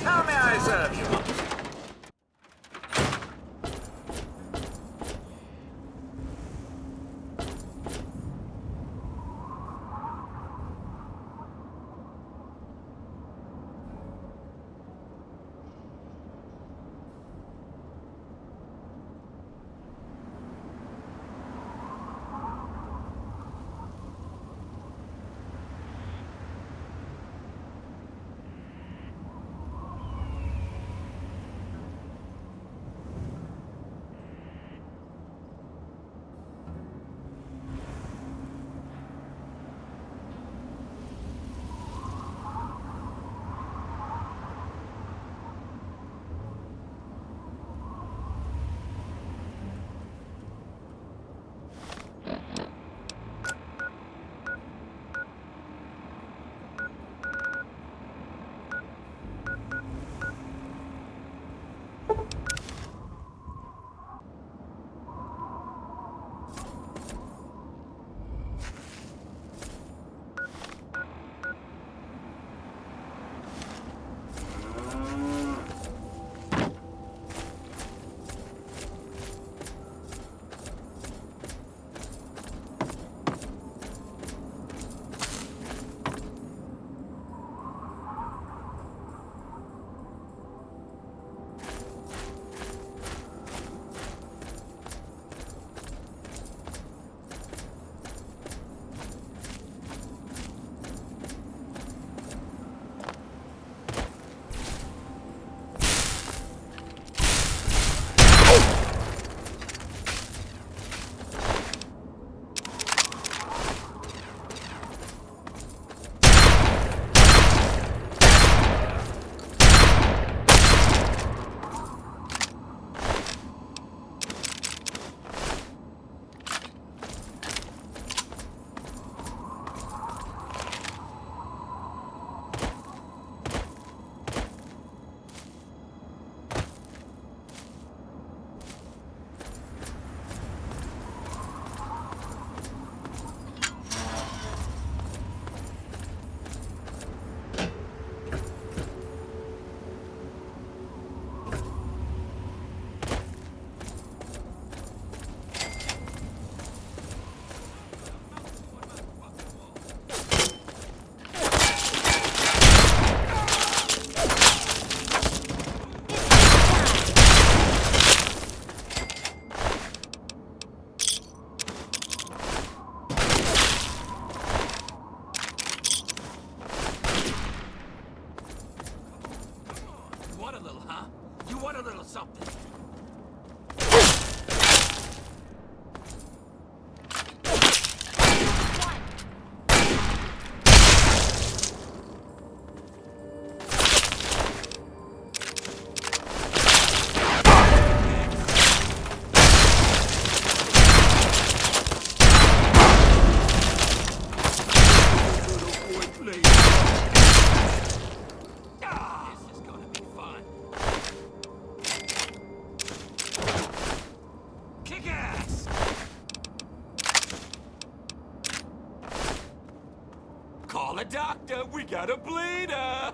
How may I serve you? Call a doctor, we got a bleeder!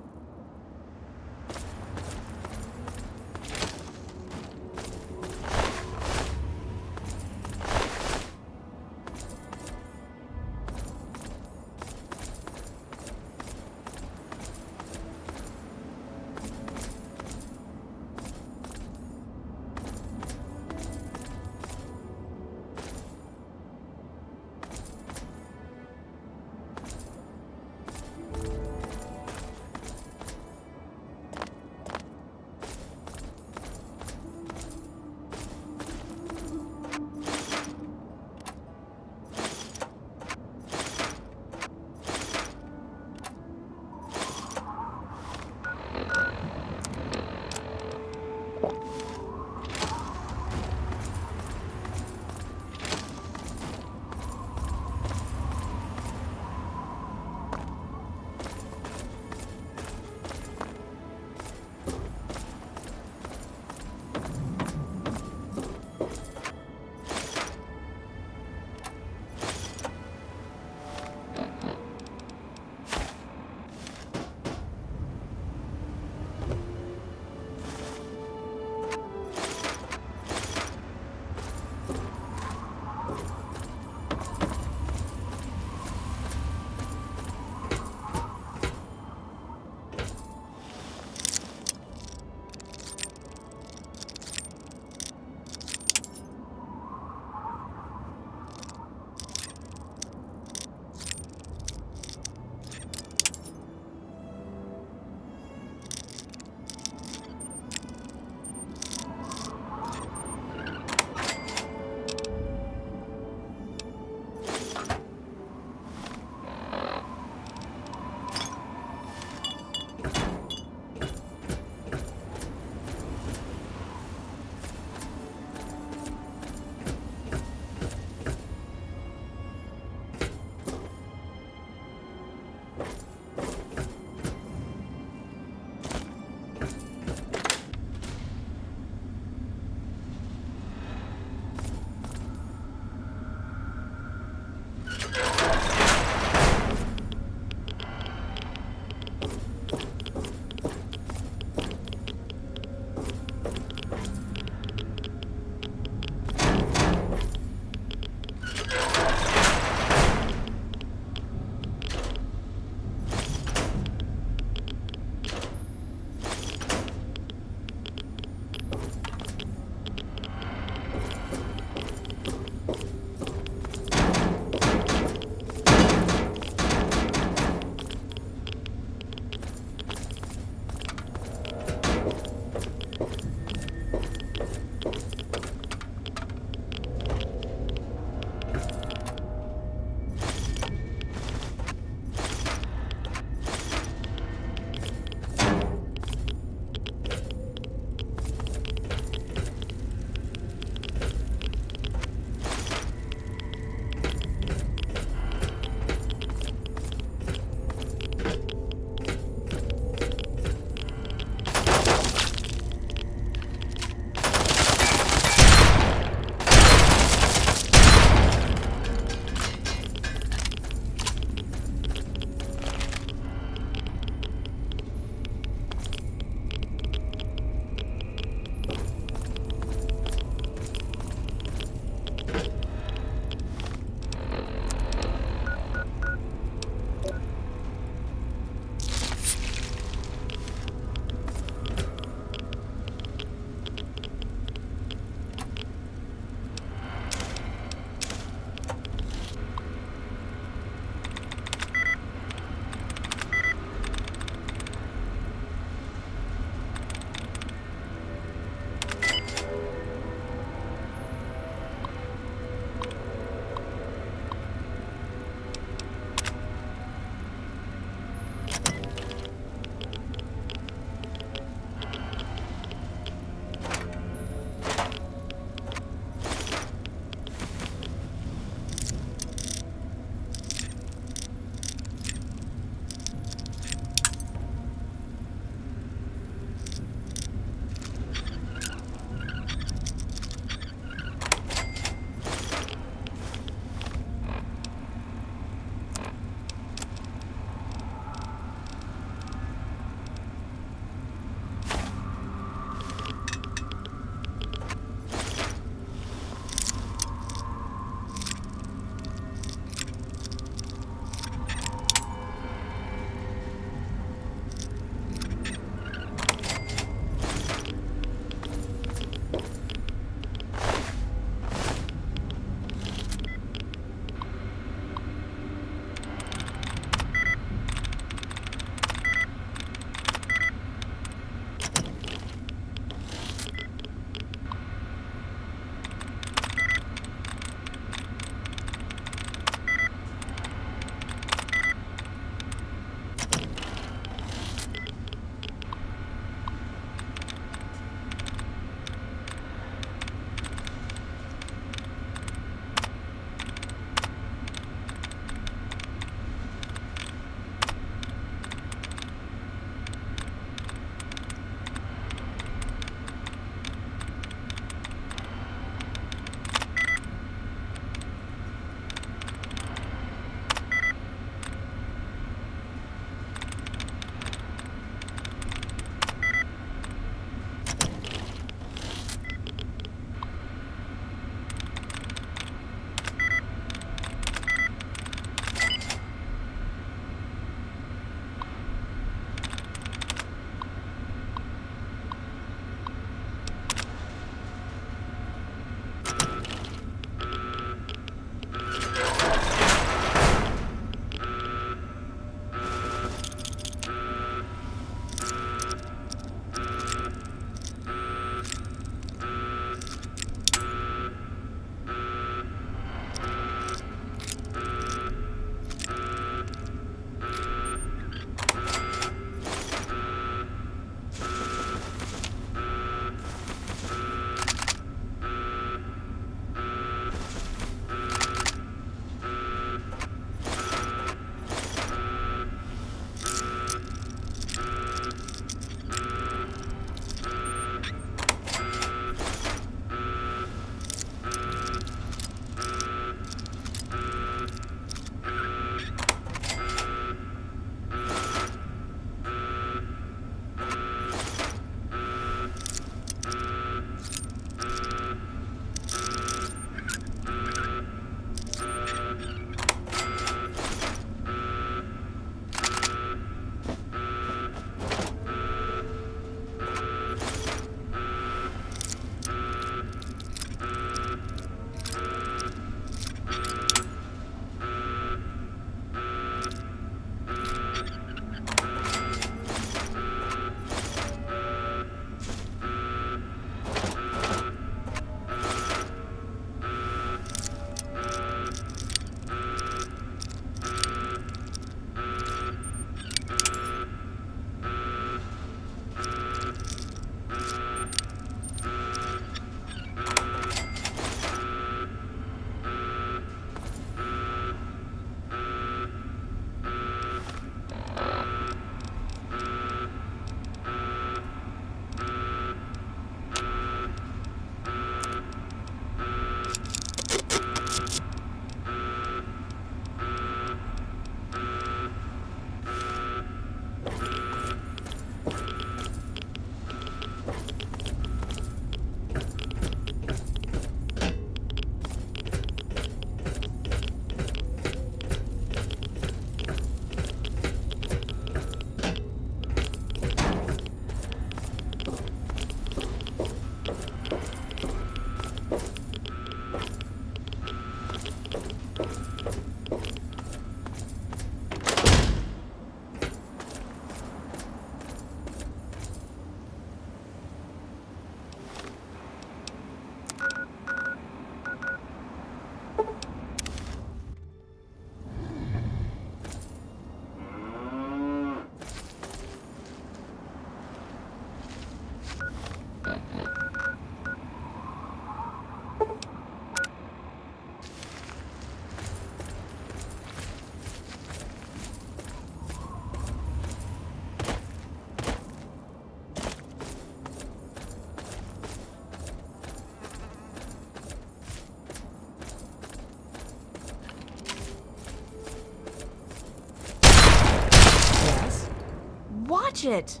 Watch it.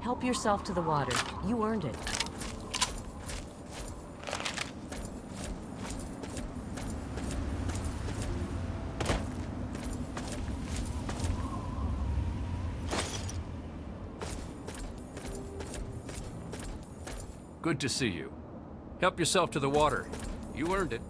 Help yourself to the water. You earned it. Good to see you. Help yourself to the water. You earned it.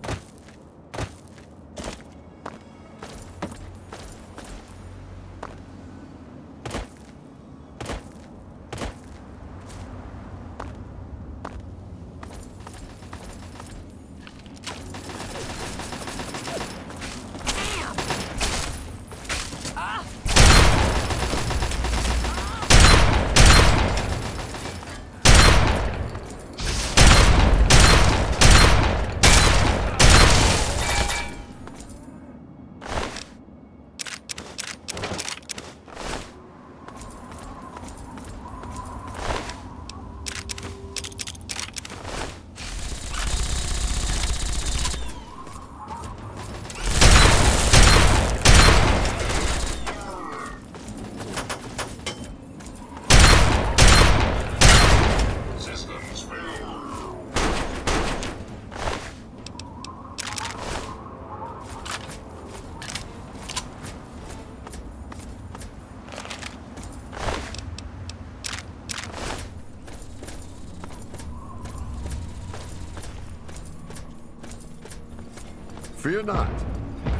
Fear not,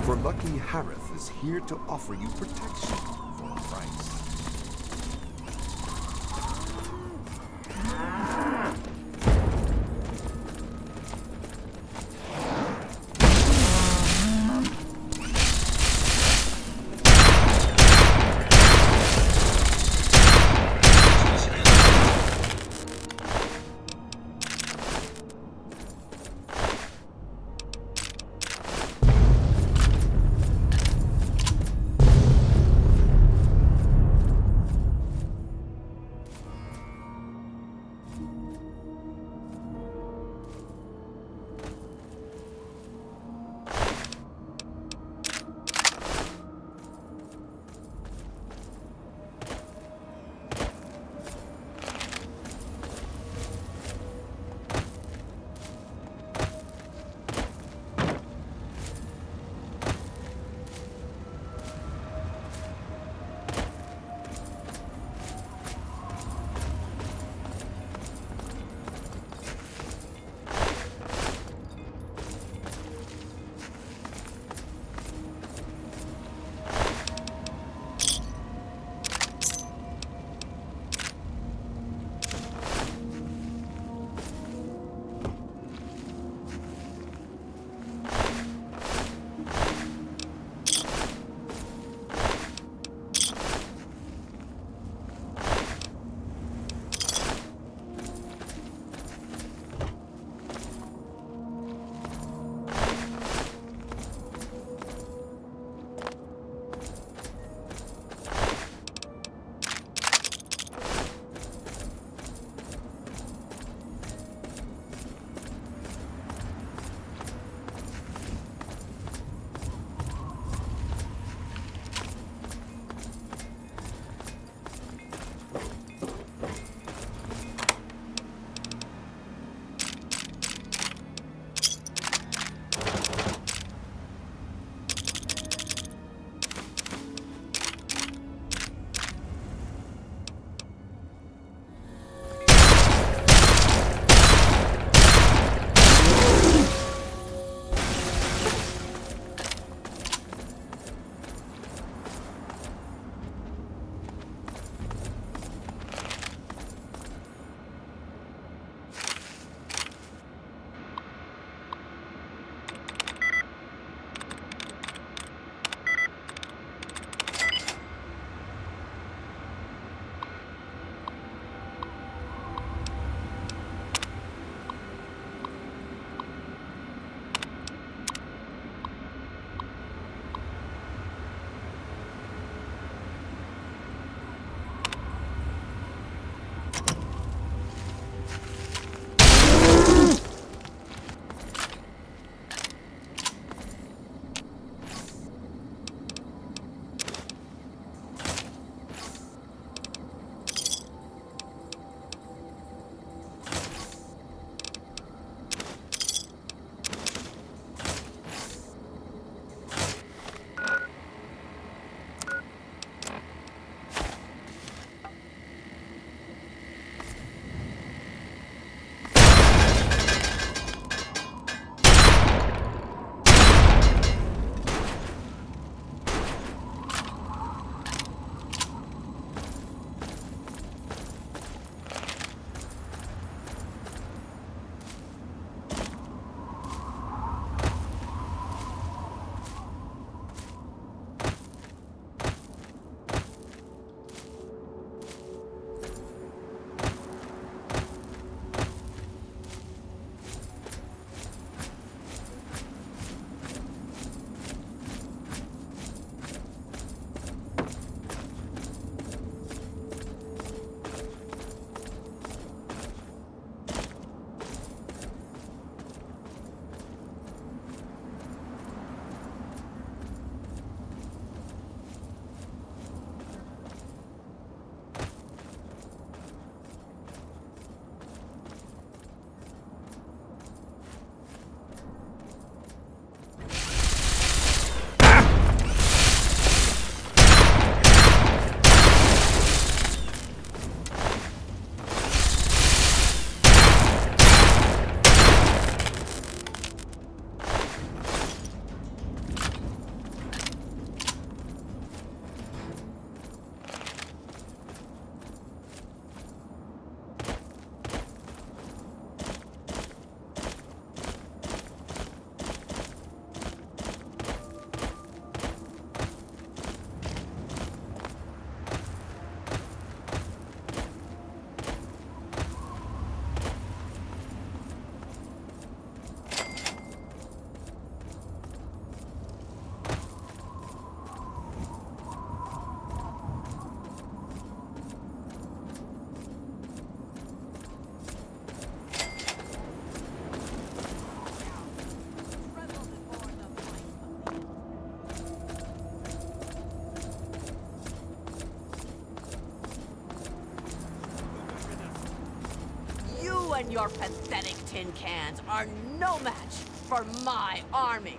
for Lucky Harith is here to offer you protection for a price. and your pathetic tin cans are no match for my army.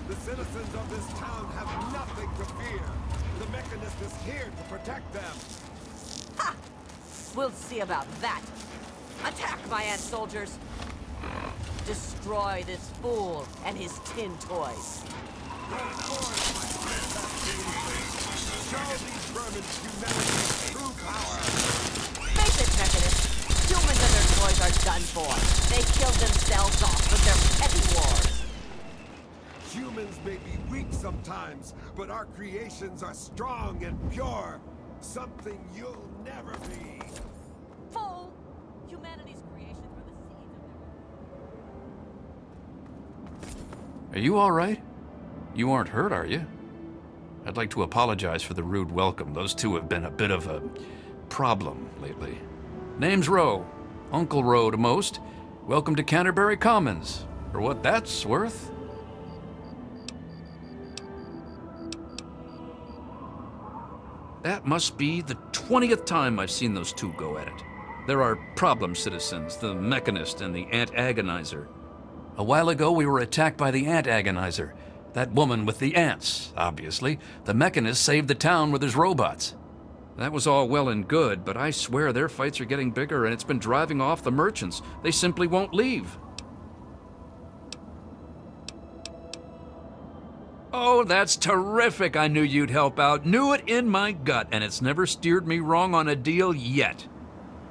The citizens of this town have nothing to fear. The Mechanist is here to protect them. Ha! We'll see about that. Attack, my ant soldiers. Destroy this fool and his tin toys. Show these vermin humanity's true power. Face it, Mechanist. Humans and their toys are done for. They killed themselves off with their petty wars. Humans may be weak sometimes, but our creations are strong and pure. Something you'll never be. Fool! Humanity's creations were the seeds of their... Are you all right? You aren't hurt, are you? I'd like to apologize for the rude welcome. Those two have been a bit of a problem lately. Name's Rowe. Uncle Rowe to most. Welcome to Cantebury Commons. For what that's worth. That must be the 20th time I've seen those two go at it. There are problem citizens, the Mechanist and the Ant Agonizer. A while ago we were attacked by the Ant Agonizer. That woman with the ants, obviously. The Mechanist saved the town with his robots. That was all well and good, but I swear their fights are getting bigger and it's been driving off the merchants. They simply won't leave. Oh, that's terrific. I knew you'd help out. Knew it in my gut, and it's never steered me wrong on a deal yet.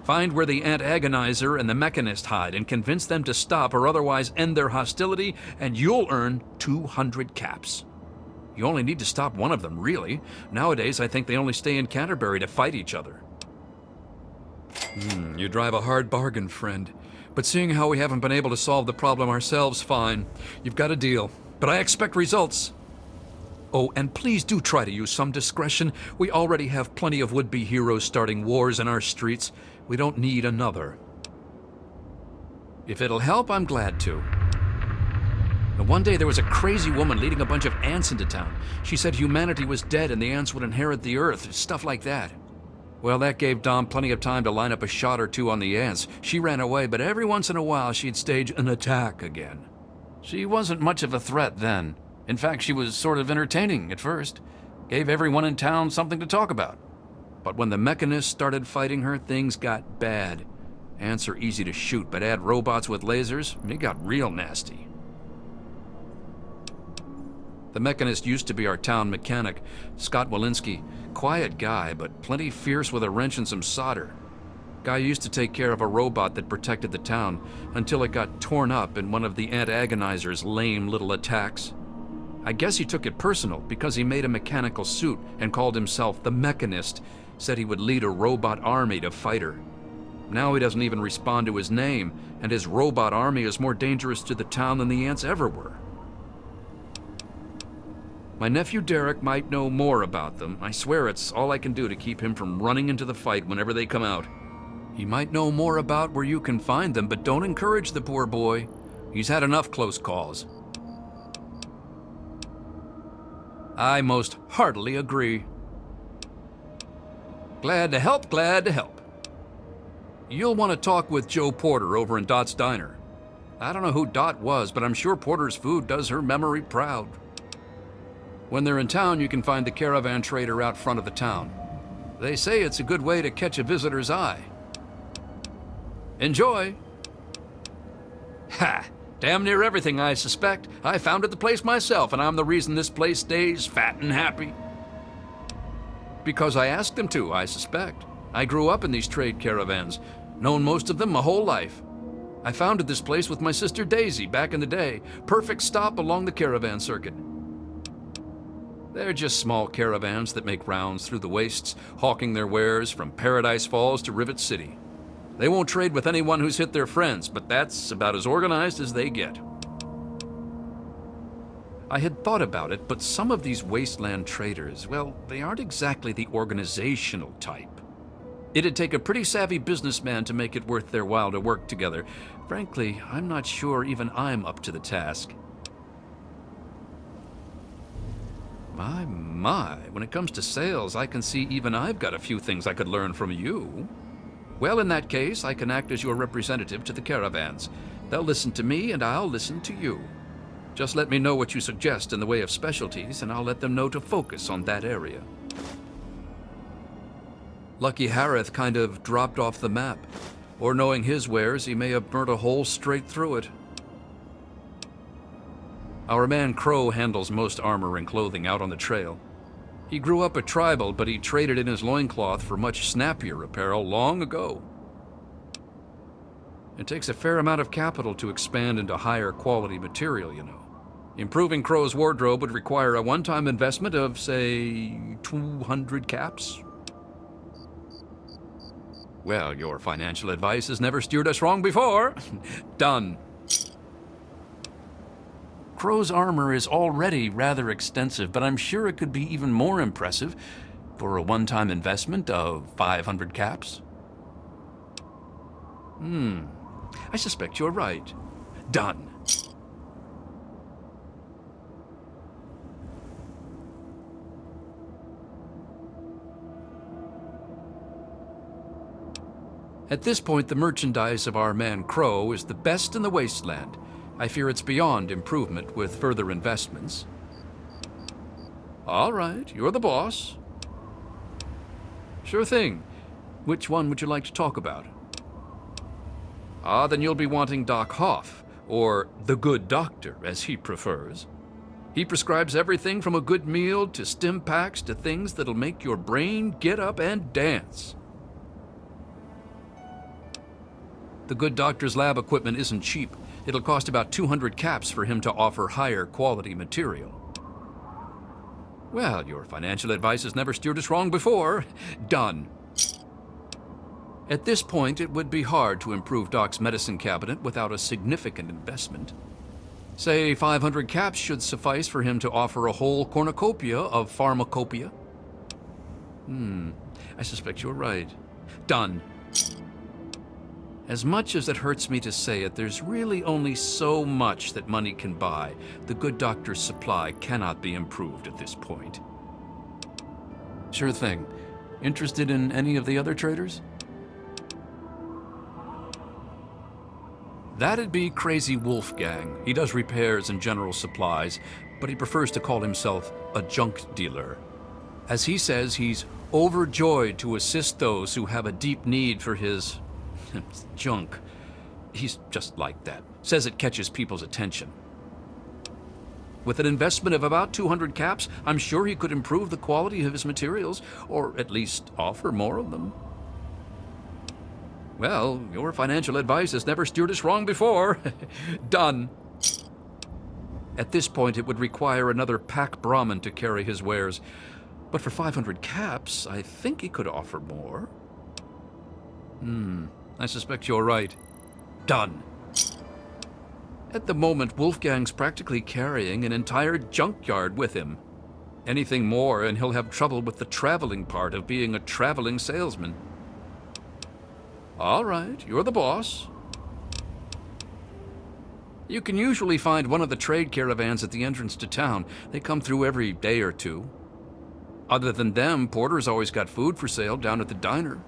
Find where the Ant Agonizer and the Mechanist hide and convince them to stop or otherwise end their hostility, and you'll earn 200 caps. You only need to stop one of them, really. Nowadays, I think they only stay in Canterbury to fight each other. You drive a hard bargain, friend. But seeing how we haven't been able to solve the problem ourselves, fine. You've got a deal. But I expect results. Oh, and please do try to use some discretion. We already have plenty of would-be heroes starting wars in our streets. We don't need another. If it'll help, I'm glad to. Now, one day there was a crazy woman leading a bunch of ants into town. She said humanity was dead and the ants would inherit the earth, stuff like that. Well, that gave Dom plenty of time to line up a shot or two on the ants. She ran away, but every once in a while she'd stage an attack again. She wasn't much of a threat then. In fact, she was sort of entertaining at first. Gave everyone in town something to talk about. But when the Mechanists started fighting her, things got bad. Ants are easy to shoot, but add robots with lasers, it got real nasty. The Mechanist used to be our town mechanic, Scott Walensky. Quiet guy, but plenty fierce with a wrench and some solder. Guy used to take care of a robot that protected the town until it got torn up in one of the Ant Agonizer's lame little attacks. I guess he took it personal because he made a mechanical suit and called himself the Mechanist, said he would lead a robot army to fight her. Now he doesn't even respond to his name, and his robot army is more dangerous to the town than the ants ever were. My nephew Derek might know more about them. I swear it's all I can do to keep him from running into the fight whenever they come out. He might know more about where you can find them, but don't encourage the poor boy. He's had enough close calls. I most heartily agree. Glad to help, glad to help. You'll want to talk with Joe Porter over in Dot's Diner. I don't know who Dot was, but I'm sure Porter's food does her memory proud. When they're in town, you can find the caravan trader out front of the town. They say it's a good way to catch a visitor's eye. Enjoy! Ha! Damn near everything, I suspect. I founded the place myself, and I'm the reason this place stays fat and happy. Because I asked them to, I suspect. I grew up in these trade caravans, known most of them my whole life. I founded this place with my sister Daisy back in the day. Perfect stop along the caravan circuit. They're just small caravans that make rounds through the wastes, hawking their wares from Paradise Falls to Rivet City. They won't trade with anyone who's hit their friends, but that's about as organized as they get. I had thought about it, but some of these wasteland traders, well, they aren't exactly the organizational type. It'd take a pretty savvy businessman to make it worth their while to work together. Frankly, I'm not sure even I'm up to the task. My, when it comes to sales, I can see even I've got a few things I could learn from you. Well, in that case, I can act as your representative to the caravans. They'll listen to me, and I'll listen to you. Just let me know what you suggest in the way of specialties, and I'll let them know to focus on that area. Lucky Harith kind of dropped off the map. Or knowing his wares, he may have burnt a hole straight through it. Our man Crow handles most armor and clothing out on the trail. He grew up a tribal, but he traded in his loincloth for much snappier apparel long ago. It takes a fair amount of capital to expand into higher quality material, you know. Improving Crow's wardrobe would require a one-time investment of, say, 200 caps. Well, your financial advice has never steered us wrong before. Done. Crow's armor is already rather extensive, but I'm sure it could be even more impressive for a one-time investment of 500 caps. I suspect you're right. Done. At this point, the merchandise of our man Crow is the best in the wasteland. I fear it's beyond improvement with further investments. All right, you're the boss. Sure thing. Which one would you like to talk about? Then you'll be wanting Doc Hoff, or the Good Doctor, as he prefers. He prescribes everything from a good meal to stim packs to things that'll make your brain get up and dance. The Good Doctor's lab equipment isn't cheap. It'll cost about 200 caps for him to offer higher quality material. Well, your financial advice has never steered us wrong before. Done. At this point, it would be hard to improve Doc's medicine cabinet without a significant investment. Say 500 caps should suffice for him to offer a whole cornucopia of pharmacopoeia. I suspect you're right. Done. As much as it hurts me to say it, there's really only so much that money can buy. The Good Doctor's supply cannot be improved at this point. Sure thing. Interested in any of the other traders? That'd be Crazy Wolfgang. He does repairs and general supplies, but he prefers to call himself a junk dealer. As he says, he's overjoyed to assist those who have a deep need for his junk. He's just like that. Says it catches people's attention. With an investment of about 200 caps, I'm sure he could improve the quality of his materials, or at least offer more of them. Well, your financial advice has never steered us wrong before. Done. At this point, it would require another pack Brahmin to carry his wares. But for 500 caps, I think he could offer more. I suspect you're right. Done. At the moment, Wolfgang's practically carrying an entire junkyard with him. Anything more, and he'll have trouble with the traveling part of being a traveling salesman. All right, you're the boss. You can usually find one of the trade caravans at the entrance to town. They come through every day or two. Other than them, Porter's always got food for sale down at the diner.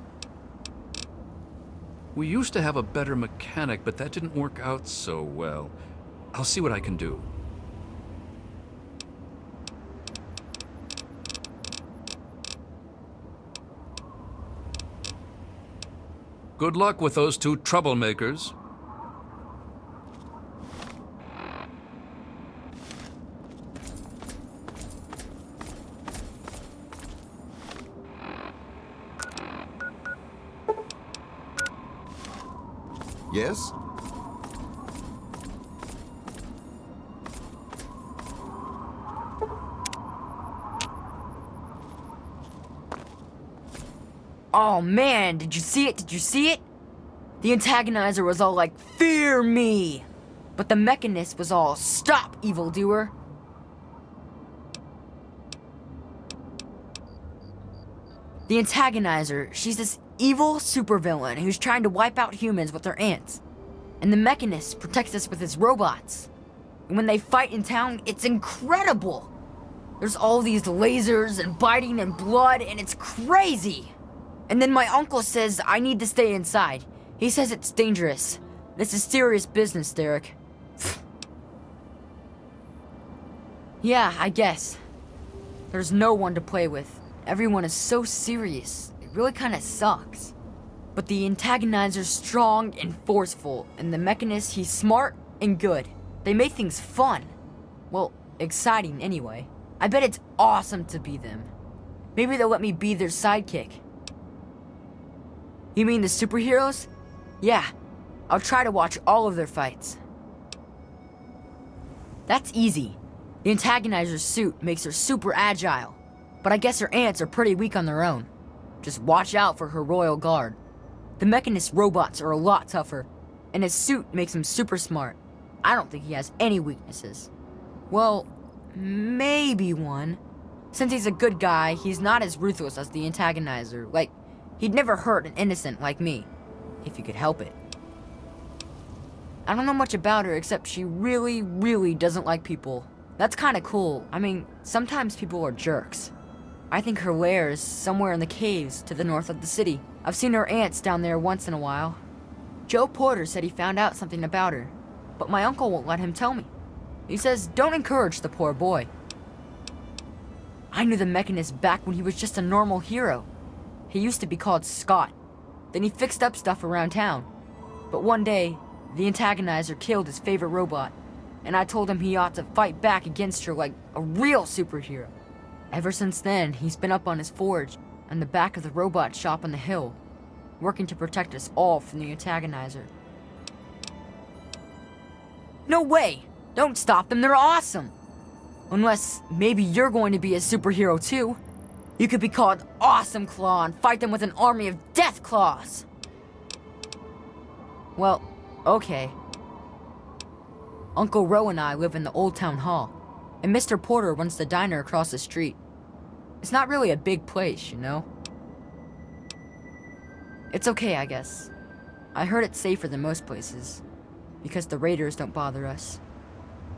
We used to have a better mechanic, but that didn't work out so well. I'll see what I can do. Good luck with those two troublemakers. Yes? Oh man, did you see it? Did you see it? The antagonizer was all like, "Fear me!" But the mechanist was all, "Stop, evildoer!" The antagonizer, she's this evil supervillain who's trying to wipe out humans with her ants. And the mechanist protects us with his robots. And when they fight in town, it's incredible! There's all these lasers and biting and blood, and it's crazy! And then my uncle says I need to stay inside. He says it's dangerous. This is serious business, Derek. Yeah, I guess. There's no one to play with. Everyone is so serious. It really kind of sucks. But the antagonizer's strong and forceful, and the Mechanist, he's smart and good. They make things fun. Well, exciting anyway. I bet it's awesome to be them. Maybe they'll let me be their sidekick. You mean the superheroes? Yeah, I'll try to watch all of their fights. That's easy. The antagonizer's suit makes her super agile, but I guess her ants are pretty weak on their own. Just watch out for her royal guard. The Mechanist robots are a lot tougher, and his suit makes him super smart. I don't think he has any weaknesses. Well, maybe one. Since he's a good guy, he's not as ruthless as the antagonizer. Like, he'd never hurt an innocent like me, if he could help it. I don't know much about her except she really, really doesn't like people. That's kinda cool. I mean, sometimes people are jerks. I think her lair is somewhere in the caves to the north of the city. I've seen her ants down there once in a while. Joe Porter said he found out something about her, but my uncle won't let him tell me. He says don't encourage the poor boy. I knew the Mechanist back when he was just a normal hero. He used to be called Scott. Then he fixed up stuff around town. But one day, the antagonizer killed his favorite robot, and I told him he ought to fight back against her like a real superhero. Ever since then, he's been up on his forge, on the back of the robot shop on the hill, working to protect us all from the antagonizer. No way! Don't stop them, they're awesome! Unless, maybe you're going to be a superhero too. You could be called Awesome Claw and fight them with an army of Death Claws! Well, okay. Uncle Ro and I live in the Old Town Hall, and Mr. Porter runs the diner across the street. It's not really a big place, you know? It's okay, I guess. I heard it's safer than most places, because the raiders don't bother us.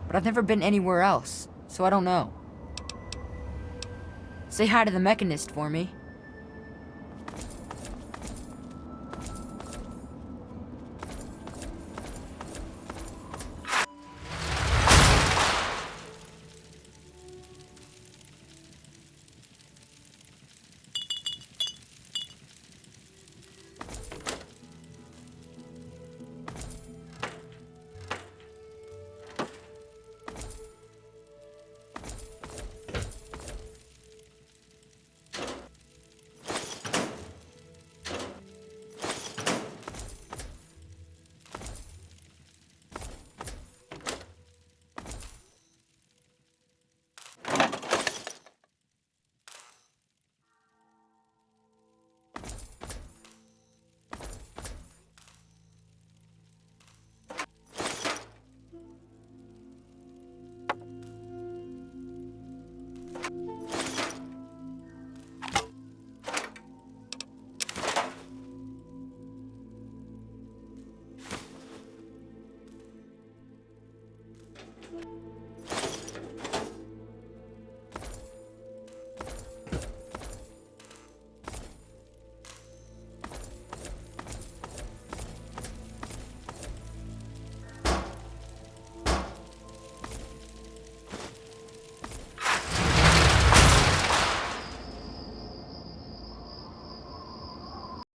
But I've never been anywhere else, so I don't know. Say hi to the Mechanist for me.